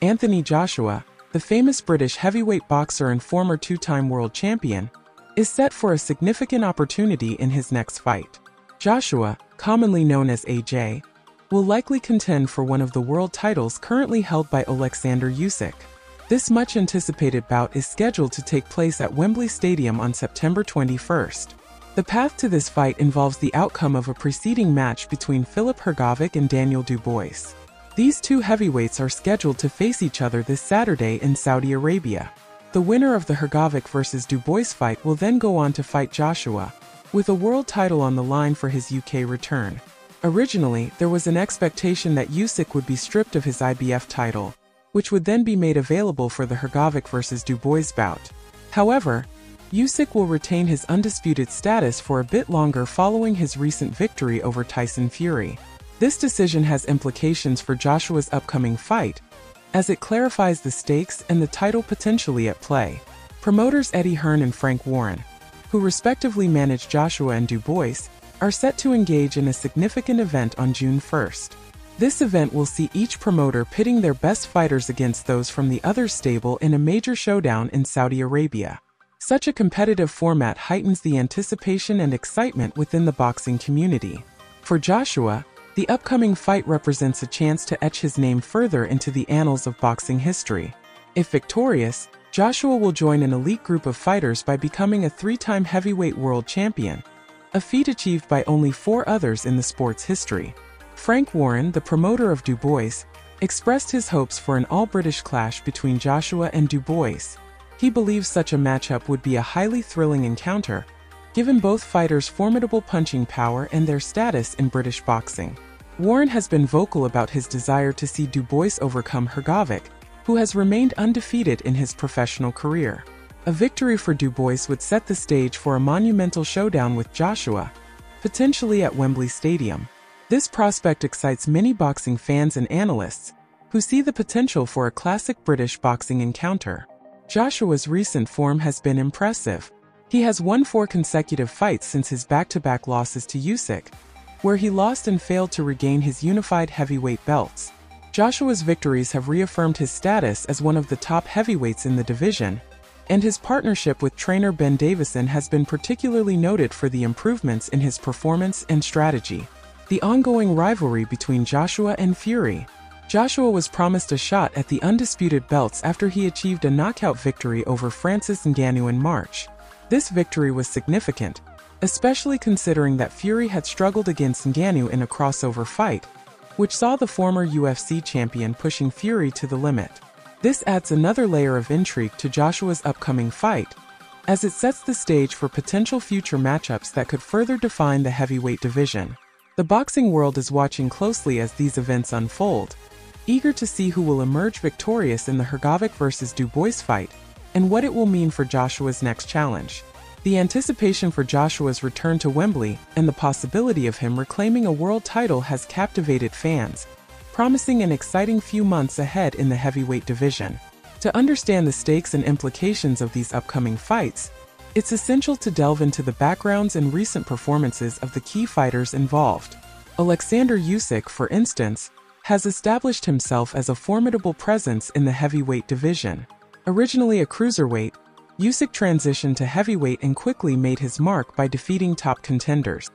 Anthony Joshua, the famous British heavyweight boxer and former two-time world champion, is set for a significant opportunity in his next fight. Joshua, commonly known as AJ, will likely contend for one of the world titles currently held by Oleksandr Usyk. This much-anticipated bout is scheduled to take place at Wembley Stadium on September 21st. The path to this fight involves the outcome of a preceding match between Filip Hrgovic and Daniel Dubois. These two heavyweights are scheduled to face each other this Saturday in Saudi Arabia. The winner of the Hrgovic vs Dubois fight will then go on to fight Joshua, with a world title on the line for his UK return. Originally, there was an expectation that Usyk would be stripped of his IBF title, which would then be made available for the Hrgovic vs Dubois bout. However, Usyk will retain his undisputed status for a bit longer following his recent victory over Tyson Fury. This decision has implications for Joshua's upcoming fight, as it clarifies the stakes and the title potentially at play. Promoters Eddie Hearn and Frank Warren, who respectively manage Joshua and Dubois, are set to engage in a significant event on June 1st. This event will see each promoter pitting their best fighters against those from the other stable in a major showdown in Saudi Arabia. Such a competitive format heightens the anticipation and excitement within the boxing community. For Joshua, the upcoming fight represents a chance to etch his name further into the annals of boxing history. If victorious, Joshua will join an elite group of fighters by becoming a three-time heavyweight world champion, a feat achieved by only 4 others in the sport's history. Frank Warren, the promoter of Dubois, expressed his hopes for an all-British clash between Joshua and Dubois. He believes such a matchup would be a highly thrilling encounter, given both fighters' formidable punching power and their status in British boxing. Warren has been vocal about his desire to see Dubois overcome Hrgovic, who has remained undefeated in his professional career. A victory for Dubois would set the stage for a monumental showdown with Joshua, potentially at Wembley Stadium. This prospect excites many boxing fans and analysts, who see the potential for a classic British boxing encounter. Joshua's recent form has been impressive. He has won 4 consecutive fights since his back-to-back losses to Usyk, where he lost and failed to regain his unified heavyweight belts. Joshua's victories have reaffirmed his status as one of the top heavyweights in the division, and his partnership with trainer Ben Davison has been particularly noted for the improvements in his performance and strategy. The ongoing rivalry between Joshua and Fury. Joshua was promised a shot at the undisputed belts after he achieved a knockout victory over Francis Ngannou in March. This victory was significant, especially considering that Fury had struggled against Ngannou in a crossover fight, which saw the former UFC champion pushing Fury to the limit. This adds another layer of intrigue to Joshua's upcoming fight, as it sets the stage for potential future matchups that could further define the heavyweight division. The boxing world is watching closely as these events unfold, eager to see who will emerge victorious in the Hrgovic vs Dubois fight, and what it will mean for Joshua's next challenge. The anticipation for Joshua's return to Wembley and the possibility of him reclaiming a world title has captivated fans, promising an exciting few months ahead in the heavyweight division. To understand the stakes and implications of these upcoming fights, it's essential to delve into the backgrounds and recent performances of the key fighters involved. Oleksandr Usyk, for instance, has established himself as a formidable presence in the heavyweight division. Originally a cruiserweight, Usyk transitioned to heavyweight and quickly made his mark by defeating top contenders.